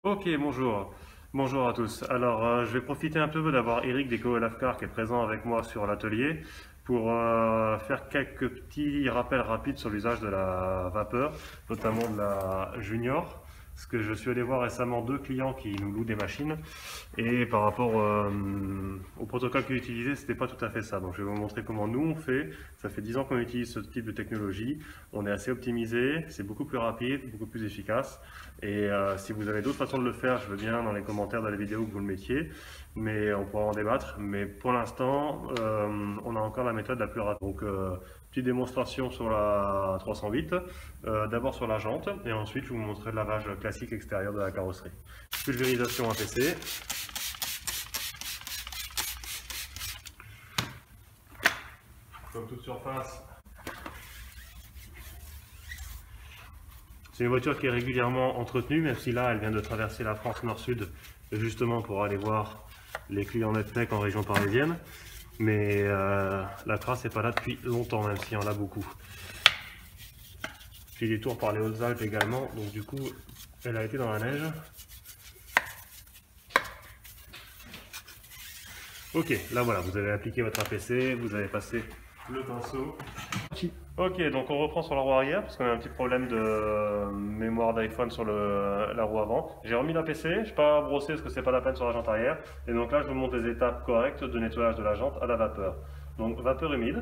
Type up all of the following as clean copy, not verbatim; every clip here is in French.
Ok, bonjour. Bonjour à tous. Alors, je vais profiter un peu d'avoir Eric d'EcoLavcar qui est présent avec moi sur l'atelier pour faire quelques petits rappels rapides sur l'usage de la vapeur, notamment de la Junior. Parce que je suis allé voir récemment 2 clients qui nous louent des machines et par rapport au protocole qu'ils utilisaient, c'était pas tout à fait ça. Donc je vais vous montrer comment nous on fait. Ça fait 10 ans qu'on utilise ce type de technologie. On est assez optimisé, c'est beaucoup plus rapide, beaucoup plus efficace. Et si vous avez d'autres façons de le faire, je veux bien dans les commentaires de la vidéo que vous le mettiez, mais on pourra en débattre. Mais pour l'instant, on a encore la méthode la plus rapide. Donc petite démonstration sur la 308, d'abord sur la jante, et ensuite je vous montrerai le lavage classique extérieur de la carrosserie. Pulvérisation APC. Comme toute surface, c'est une voiture qui est régulièrement entretenue, même si là elle vient de traverser la France nord-sud justement pour aller voir les clients Netflix en région parisienne. Mais la trace n'est pas là depuis longtemps, même s'il y en a beaucoup. J'ai des tours par les Hautes-Alpes également, donc du coup elle a été dans la neige. Ok, là voilà, vous avez appliqué votre APC, vous avez passé le pinceau. Ok, donc on reprend sur la roue arrière parce qu'on a un petit problème de mémoire d'iPhone sur la roue avant. J'ai remis l'APC, je n'ai pas brossé parce que c'est pas la peine sur la jante arrière. Et donc là, je vous montre des étapes correctes de nettoyage de la jante à la vapeur. Donc vapeur humide,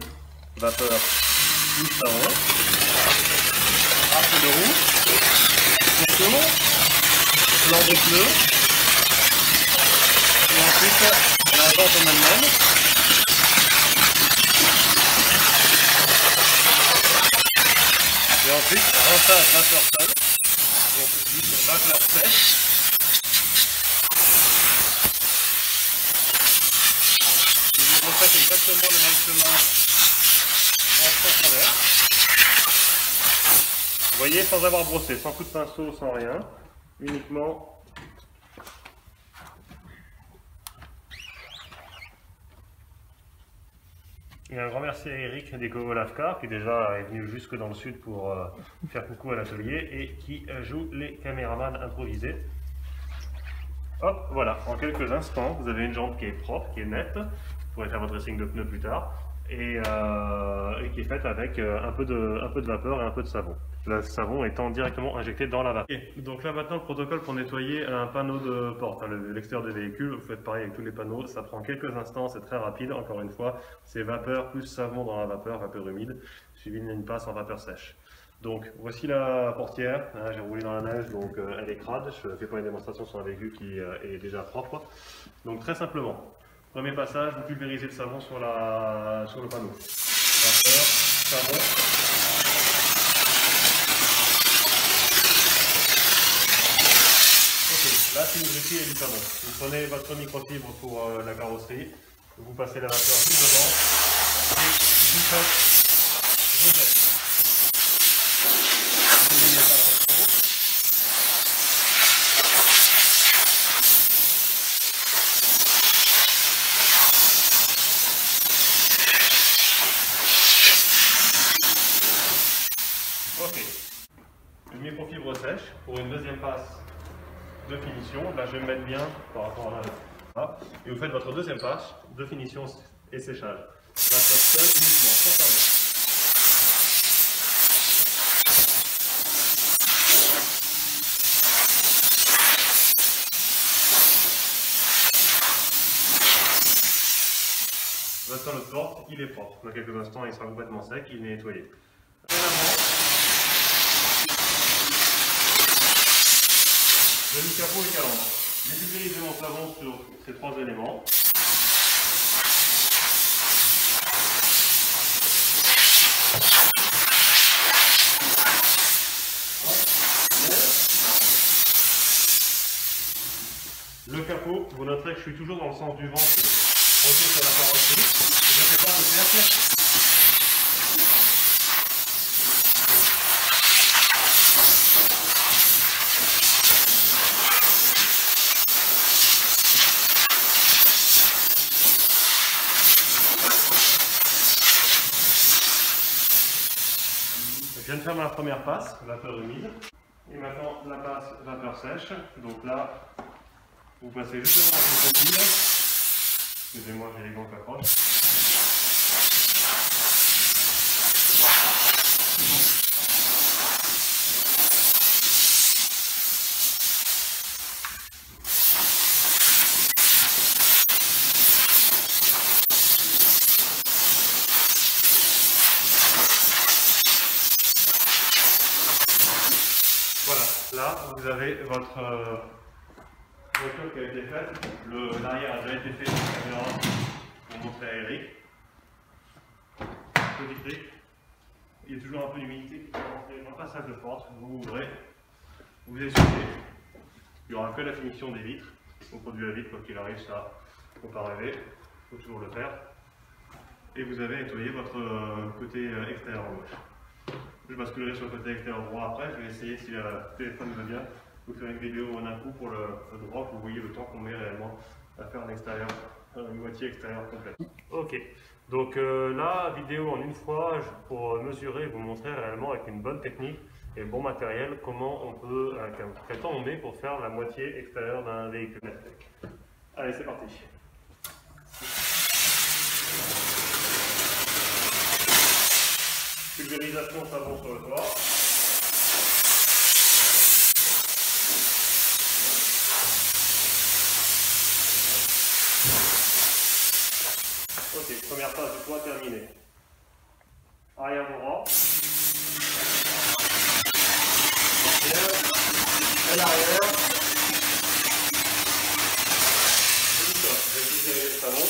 vapeur plus savon, arc de roue, contour, blanc de pneu, et ensuite la jante en elle-même. Et ensuite, rinçage vapeur seule, donc juste vapeur sèche. Et vous refaites exactement le même chemin en profondeur. Vous voyez, sans avoir brossé, sans coup de pinceau, sans rien, uniquement. Et un grand merci à Eric d'EcoLavcar qui déjà est venu jusque dans le sud pour faire coucou à l'atelier et qui joue les caméramans improvisés. Hop, voilà, en quelques instants, vous avez une jante qui est propre, qui est nette, vous pourrez faire votre dressing de pneus plus tard, et qui est faite avec un peu de vapeur et un peu de savon. Le savon étant directement injecté dans la vapeur. Okay. Donc là maintenant, le protocole pour nettoyer un panneau de porte, hein, l'extérieur des véhicules, vous faites pareil avec tous les panneaux, ça prend quelques instants, c'est très rapide, encore une fois, c'est vapeur plus savon dans la vapeur humide, suivi d'une passe en vapeur sèche. Donc voici la portière, hein, j'ai roulé dans la neige, donc elle est crade, je ne fais pas une démonstration sur un véhicule qui est déjà propre. Donc très simplement, premier passage, vous pulvérisez le savon sur le panneau. Vapeur, savon. Ok, là si vous utilisez du savon, vous prenez votre microfibre pour la carrosserie, vous passez la vapeur juste devant et vous faites rejet. Ok, une microfibre sèche pour une deuxième passe de finition. Là je vais me mettre bien par rapport à la et vous faites votre deuxième passe de finition et séchage. Vapeur seule uniquement, sans savon. Maintenant le porte, il est propre. Dans quelques instants, il sera complètement sec, il est nettoyé. Demi-capot et calandre. J'ai pulvérisé mon savon sur ces 3 éléments. Le capot, vous noterez que je suis toujours dans le sens du vent pour retour sur la carrosserie. Je ne fais pas de cercle. Je viens de faire ma première passe, vapeur humide. Et maintenant la passe vapeur sèche. Donc là, vous passez justement dans le profil. Excusez-moi, j'ai les gants qui approchent. Voilà, là vous avez votre voiture qui a été faite. L'arrière a déjà été fait sur la caméra pour montrer à Eric. Petit truc, il y a toujours un peu d'humidité qui peut rentrer dans le passage de porte. Vous ouvrez, vous essuyez. Il n'y aura que la finition des vitres. On produit la vitre, quoi qu'il arrive, ça ne faut pas rêver, il faut toujours le faire. Et vous avez nettoyé votre côté extérieur gauche. Je basculerai sur le côté extérieur droit après. Je vais essayer, si le téléphone va bien, vous faire une vidéo en un coup pour le droit, pour vous voyez le temps qu'on met réellement à faire un extérieur, une moitié extérieure complète. Ok, donc la vidéo en une fois pour mesurer et vous montrer réellement avec une bonne technique et bon matériel comment on peut, quel temps on met pour faire la moitié extérieure d'un véhicule. Allez, c'est parti. Pulvérisation savon sur le toit. Ok, première phase du toit terminée. Arrière droit. À l'arrière. Je vais utiliser le savon.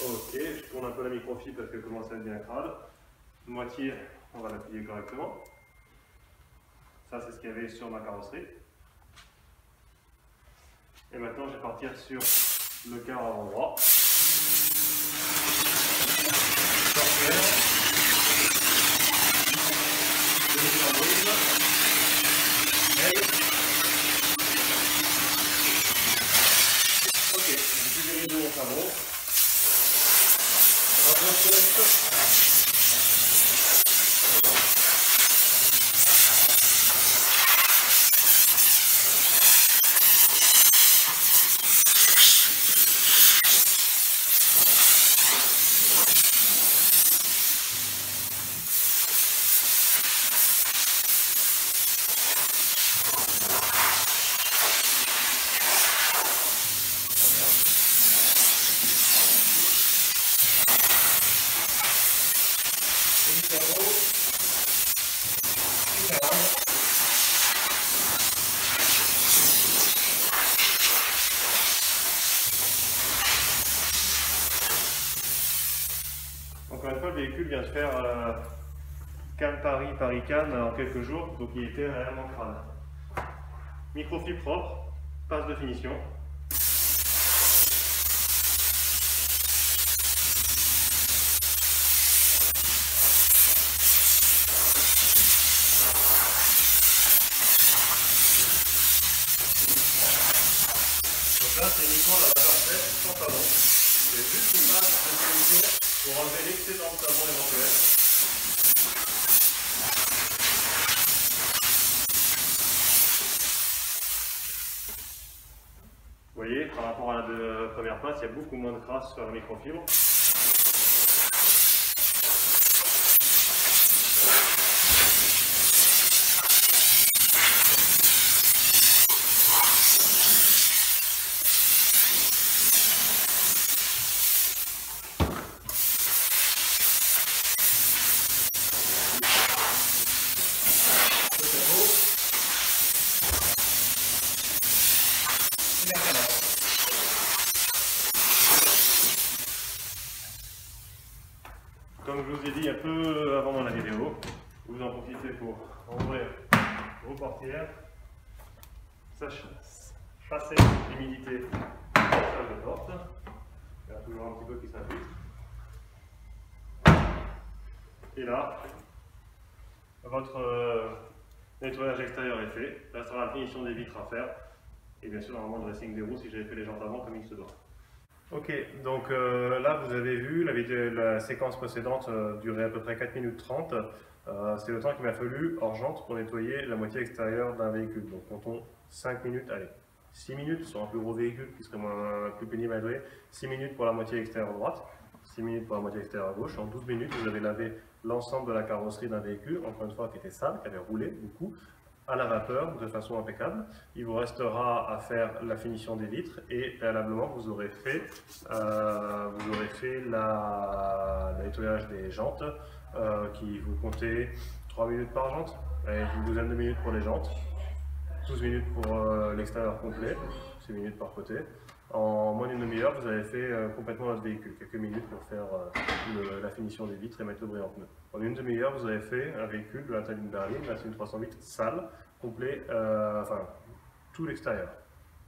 Ok, je tourne un peu la microfibre parce qu'elle commence à être bien crade. Moitié, on va l'appuyer correctement. Ça, c'est ce qu'il y avait sur ma carrosserie. Et maintenant, je vais partir sur le quart avant droit. Ok, je pulvérise mon savon. Encore une fois, le véhicule vient de faire Cannes Paris-Cannes en quelques jours, donc il était réellement crade. Microfibre propre, passe de finition. Donc là, c'est uniquement la vapeur sèche sans savon. C'est juste une base de finition pour enlever l'excédent de savon éventuel. Vous voyez, par rapport à la première passe, il y a beaucoup moins de crasse sur la microfibre. Comme je vous ai dit un peu avant dans la vidéo, vous en profitez pour ouvrir vos portières, chasser l'humidité de la salle de porte. Il y a toujours un petit peu qui s'infiltre. Et là, votre nettoyage extérieur est fait. Il restera la finition des vitres à faire. Et bien sûr, normalement, le dressing des roues si j'avais fait les jantes avant comme il se doit. Ok, donc là vous avez vu, la séquence précédente durait à peu près 4 minutes 30. C'est le temps qu'il m'a fallu hors jante pour nettoyer la moitié extérieure d'un véhicule. Donc comptons 5 minutes, allez, 6 minutes sur un plus gros véhicule qui serait plus pénible à nettoyer. 6 minutes pour la moitié extérieure droite, 6 minutes pour la moitié extérieure gauche. En 12 minutes, vous avez lavé l'ensemble de la carrosserie d'un véhicule, encore une fois qui était sale, qui avait roulé beaucoup, à la vapeur de façon impeccable. Il vous restera à faire la finition des vitres et préalablement vous aurez fait le nettoyage des jantes qui vous comptez 3 minutes par jante, avec une douzaine de minutes pour les jantes, 12 minutes pour l'extérieur complet, 6 minutes par côté. En moins d'une demi-heure, vous avez fait complètement votre véhicule, quelques minutes pour faire la finition des vitres et mettre le brillant pneu. En une demi-heure, vous avez fait un véhicule de la taille d'une berline, la 308 sale, complet, enfin tout l'extérieur.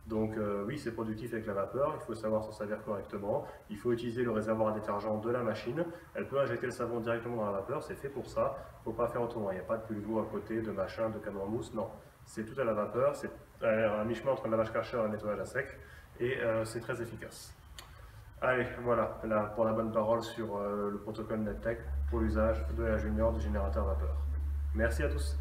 Donc oui, c'est productif avec la vapeur, il faut savoir s'en servir correctement. Il faut utiliser le réservoir à détergent de la machine. Elle peut injecter le savon directement dans la vapeur, c'est fait pour ça. Il ne faut pas faire autrement, il n'y a pas de pulvo à côté, de machin, de canon en mousse, non. C'est tout à la vapeur, c'est un mi-chemin entre un lavage Karcher et un nettoyage à sec. Et c'est très efficace. Allez, voilà, pour la bonne parole sur le protocole NetTech pour l'usage de la Junior du générateur vapeur. Merci à tous.